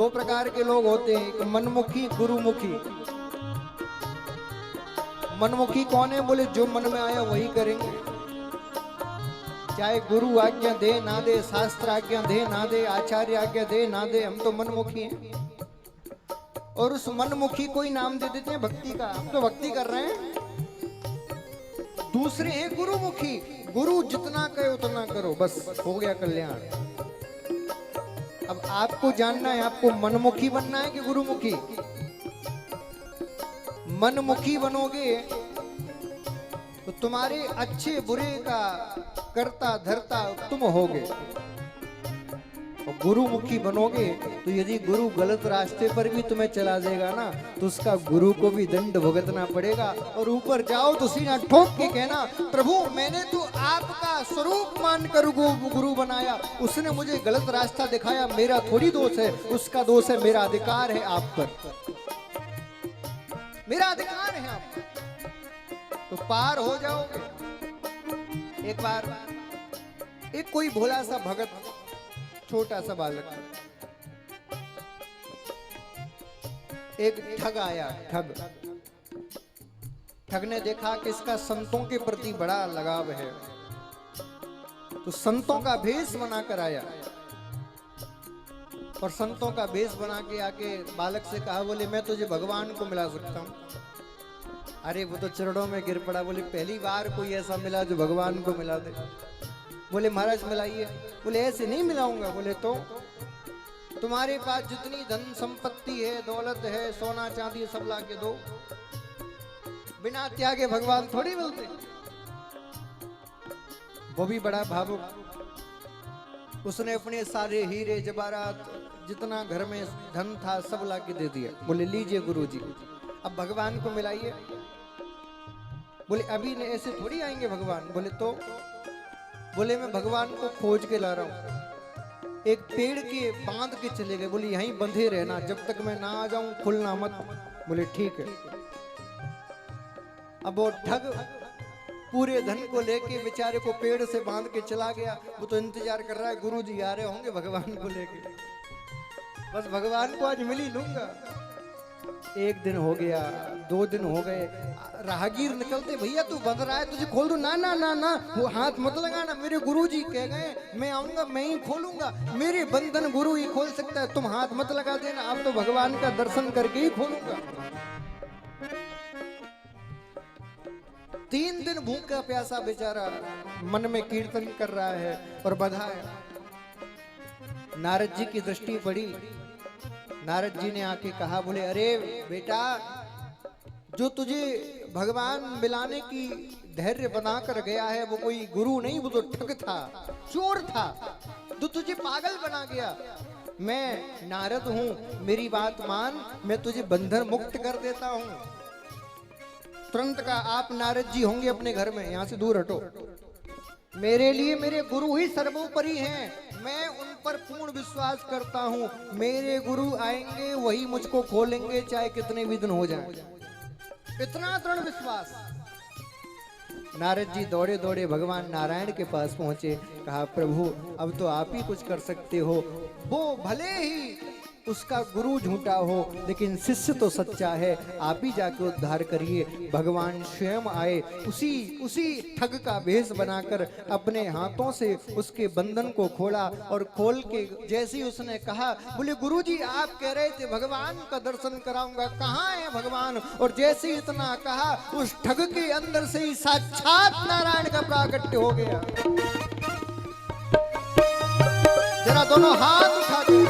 दो प्रकार के लोग होते हैं, एक मनमुखी, गुरुमुखी। मनमुखी कौन है? बोले जो मन में आया वही करेंगे, चाहे गुरु आज्ञा दे ना दे, शास्त्र आज्ञा दे ना दे, आचार्य आज्ञा दे ना दे, हम तो मनमुखी हैं। और उस मनमुखी को ही नाम दे देते हैं भक्ति का, हम तो भक्ति कर रहे हैं। दूसरे हैं गुरुमुखी, गुरु जितना कहे उतना करो, बस हो गया कल्याण। अब आपको जानना है, आपको मनमुखी बनना है कि गुरुमुखी? मनमुखी बनोगे तो तुम्हारे अच्छे बुरे का करता धरता तुम होगे, और गुरुमुखी बनोगे तो यदि गुरु गलत रास्ते पर भी तुम्हें चला देगा ना, तो उसका गुरु को भी दंड भुगतना पड़ेगा। और ऊपर जाओ तो सीना ठोक के कहना, प्रभु मैंने तो आपका स्वरूप मानकर गुरु बनाया, उसने मुझे गलत रास्ता दिखाया, मेरा थोड़ी दोष है, उसका दोष है, मेरा अधिकार है आप पर, मेरा अधिकार है आप पर। तो पार हो जाओगे। एक बार एक कोई भोला सा भगत, छोटा सा बालक, एक ठग आया। ठग ने देखा कि इसका संतों के प्रति बड़ा लगाव है, तो संतों का भेष बनाकर आया, और संतों का भेष बना के आके बालक से कहा, बोले मैं तुझे भगवान को मिला सकता हूं। अरे वो तो चरणों में गिर पड़ा, बोले पहली बार कोई ऐसा मिला जो भगवान को मिला दे। बोले महाराज मिलाइए। बोले ऐसे नहीं मिलाऊंगा। बोले तो तुम्हारे पास जितनी धन संपत्ति है, दौलत है, सोना चांदी सब ला के दो, बिना त्यागे भगवान थोड़ी मिलते। वो भी बड़ा भावुक, उसने अपने सारे हीरे जवाहरात जितना घर में धन था सब ला के दे दिया। बोले लीजिए गुरुजी, अब भगवान को मिलाइए। बोले अभी ऐसे थोड़ी आएंगे भगवान। बोले तो? बोले मैं भगवान को खोज के ला रहा हूं। एक पेड़ के बांध के चले गए, बोले यहीं बंधे रहना, जब तक मैं ना आ जाऊं खुलना मत। बोले ठीक है। अब वो ठग पूरे धन को लेके बेचारे को पेड़ से बांध के चला गया। वो तो इंतजार कर रहा है गुरुजी आ रहे होंगे भगवान को लेके, बस भगवान को आज मिल ही लूंगा। एक दिन हो गया, 2 दिन हो गए, राहगीर निकलते, भैया तू बंध रहा है, तुझे खोल दूं। ना ना ना ना, वो हाथ मत लगाना, मेरे गुरुजी कह गए मैं आऊंगा मैं ही खोलूंगा, मेरे बंधन गुरु ही खोल सकता है, तुम हाथ मत लगा देना, आप तो भगवान का दर्शन करके ही खोलूंगा। 3 दिन भूखा प्यासा बेचारा मन में कीर्तन कर रहा है और बधाया। नारद जी की दृष्टि पड़ी। नारद जी ने आके कहा, बोले अरे बेटा, जो तुझे भगवान मिलाने की धैर्य बनाकर गया है वो कोई गुरु नहीं, वो तो ठग था, चोर था, जो तुझे पागल बना गया। मैं नारद हूं, मेरी बात मान, मैं तुझे बंधन मुक्त कर देता हूं। तुरंत का आप नारद जी होंगे अपने घर में, यहां से दूर हटो, मेरे लिए मेरे गुरु ही सर्वोपरि हैं, मैं उन पर पूर्ण विश्वास करता हूं, मेरे गुरु आएंगे वही मुझको खोलेंगे, चाहे कितने भी दिन हो जाएं, इतना दृढ़ विश्वास। नारद जी दौड़े दौड़े भगवान नारायण के पास पहुंचे, कहा प्रभु अब तो आप ही कुछ कर सकते हो, वो भले ही उसका गुरु झूठा हो लेकिन शिष्य तो सच्चा है, आप ही जाके उद्धार करिए। भगवान स्वयं आए, उसी ठग का भेष बनाकर अपने हाथों से उसके बंधन को खोला, और खोल के जैसे ही उसने कहा, बोले गुरुजी आप कह रहे थे भगवान का दर्शन कराऊंगा, कहाँ है भगवान? और जैसे ही इतना कहा, उस ठग के अंदर से ही साक्षात नारायण का प्राकट्य हो गया। जरा दोनों हाथ उठा दो।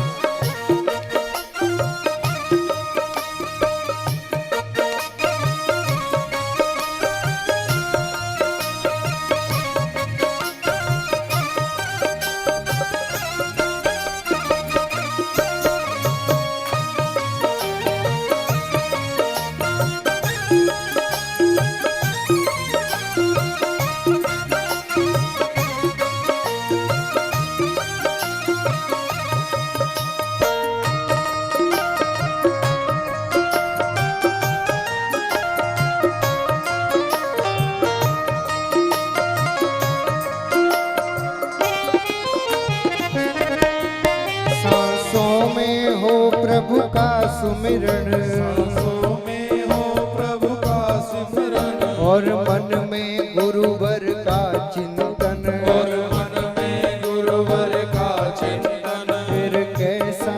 सुमिरन, सांसों में हो प्रभु का सिमरन, और मन में गुरुवर का चिंतन, और मन में गुरुवर का चिंतन, फिर कैसा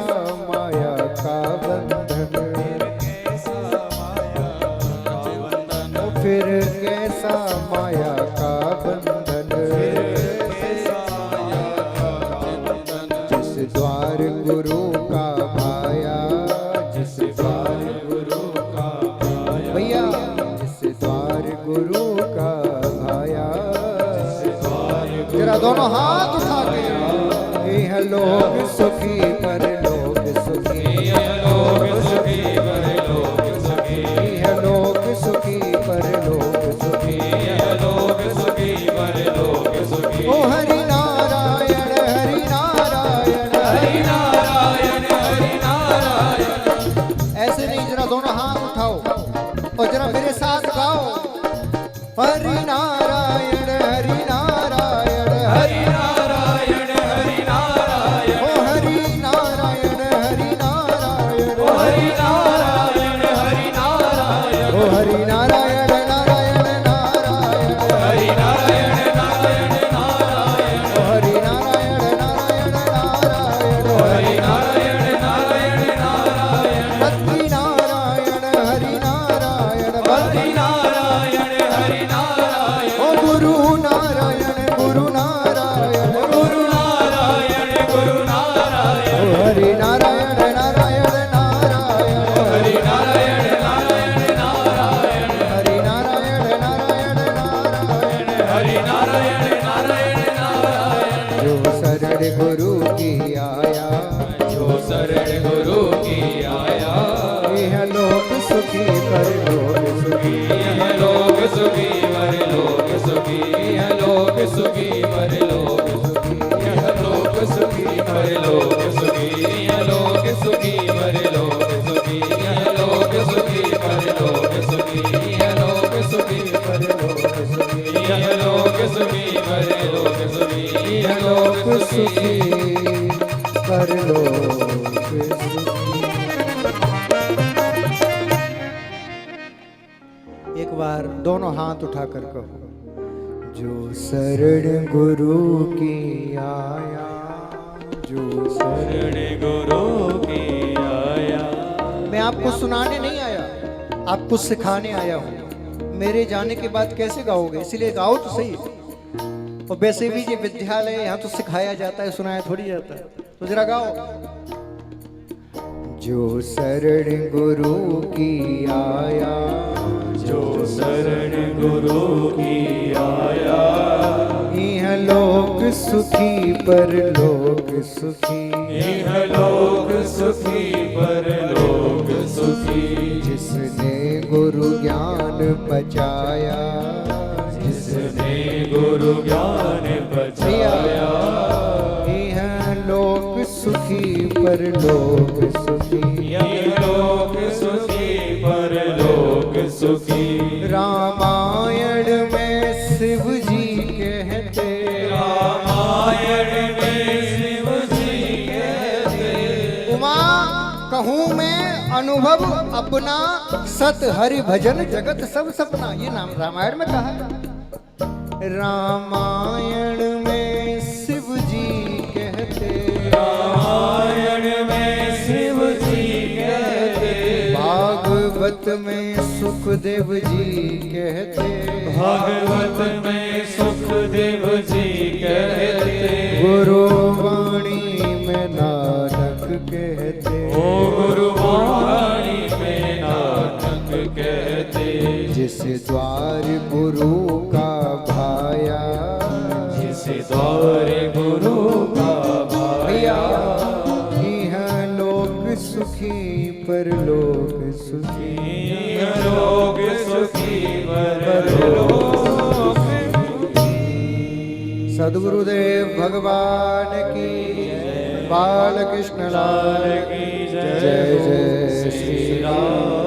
माया का बंधन, फिर कैसा माया का बंधन, जिस द्वार गुरु का भाया, जिस द्वार गुरु का भाया, भैया जिस द्वार गुरु का भाया, जरा दोनों हाथ उठा के, यह लोग सुखी परलोक सुखी, यह लोग सुखी परलोक सुखी, यह लोग सुखी परलोक सुखी, यह लोग सुखी परलोक सुखी। ओ हरि नारायण हरि नारायण हरि नारायण हरि नारायण। ऐसे नहीं, जरा दोनों हाथ उठाओ और जरा मेरे साथ गाओ, हरि नारायण हरि नारायण हरि नारायण हरि नारायण, ओ हरि नारायण हरि नारायण, ओ हरि नारायण हरि नारायण, ओ हरि नारायण नारायण नारायण, हरि नारायण नारायण नारायण, ओ हरि नारायण नारायण नारायण, ओ हरि नारायण नारायण नारायण, भक्ति नारायण हरि नारायण, भक्ति नारायण हरि नारायण, ओ गुरु नारायण गुरु नारायण, गुरु नारायण गुरु नारायण, ओ हरि नारायण नारायण नारायण, हरि नारायण नारायण नारायण, हरि नारायण नारायण नारायण, हरि नारायण नारायण नारायण। जो शरण गुरु की आया, जो शरण गुरु की आया, यह लोक सुखी परलोक सुखी, यह लोग सुखी परलोक सुखी, यह लोग सुखी परलोक सुखी, यह लोग सुखी परलोक सुखी, यह लोग सुखी परलोक सुखी, यह लोग सुखी परलोक सुखी, यह लोग सुखी परलोक सुखी, यह लोग सुखी परलोक सुखी, यह लोक सुखी परलोक सुखी। एक बार दोनों हाथ उठाकर कहो, जो शरण गुरु की आया, जो शरण गुरु की आया। मैं आपको सुनाने नहीं आया, आपको सिखाने आया हूँ। मेरे जाने के बाद कैसे गाओगे, इसलिए गाओ तो सही। और वैसे भी ये विद्यालय यहाँ तो सिखाया जाता है, सुनाया थोड़ी जाता है, तो जरा गाओ। जो शरण गुरु की आया, जो शरण गुरु की आया, यह लोक सुखी परलोक सुखी, यह लोक सुखी परलोक सुखी। जिसने गुरु ज्ञान बचाया, जिसने गुरु ज्ञान बचाया, यह लोक सुखी परलोक सुखी, यह लोक सुखी परलोक सुखी। रामायण में शिव जी कहते, रामायण में शिव जी कहते, उमा कहूँ मैं अनुभव अपना, सत हरि भजन जगत सब सपना। ये नाम रामायण में कहा है। रामायण में शिव जी कहते, रामायण में शिव जी कहते, भागवत में सुखदेव जी कहते, भागवत में सुखदेव जी कहते, गुरुवाणी में नानक कहते, ओ गुरुवाणी में नानक कहते। जिस द्वार गुरु का भाया, जिस द्वार गुरु का भाया, यह लोक सुखी परलोक सुखी, यह लोक सुखी परलोक सुखी। सद्गुरुदेव भगवान की, बाल कृष्ण लाल की जय। जय जय श्री राम।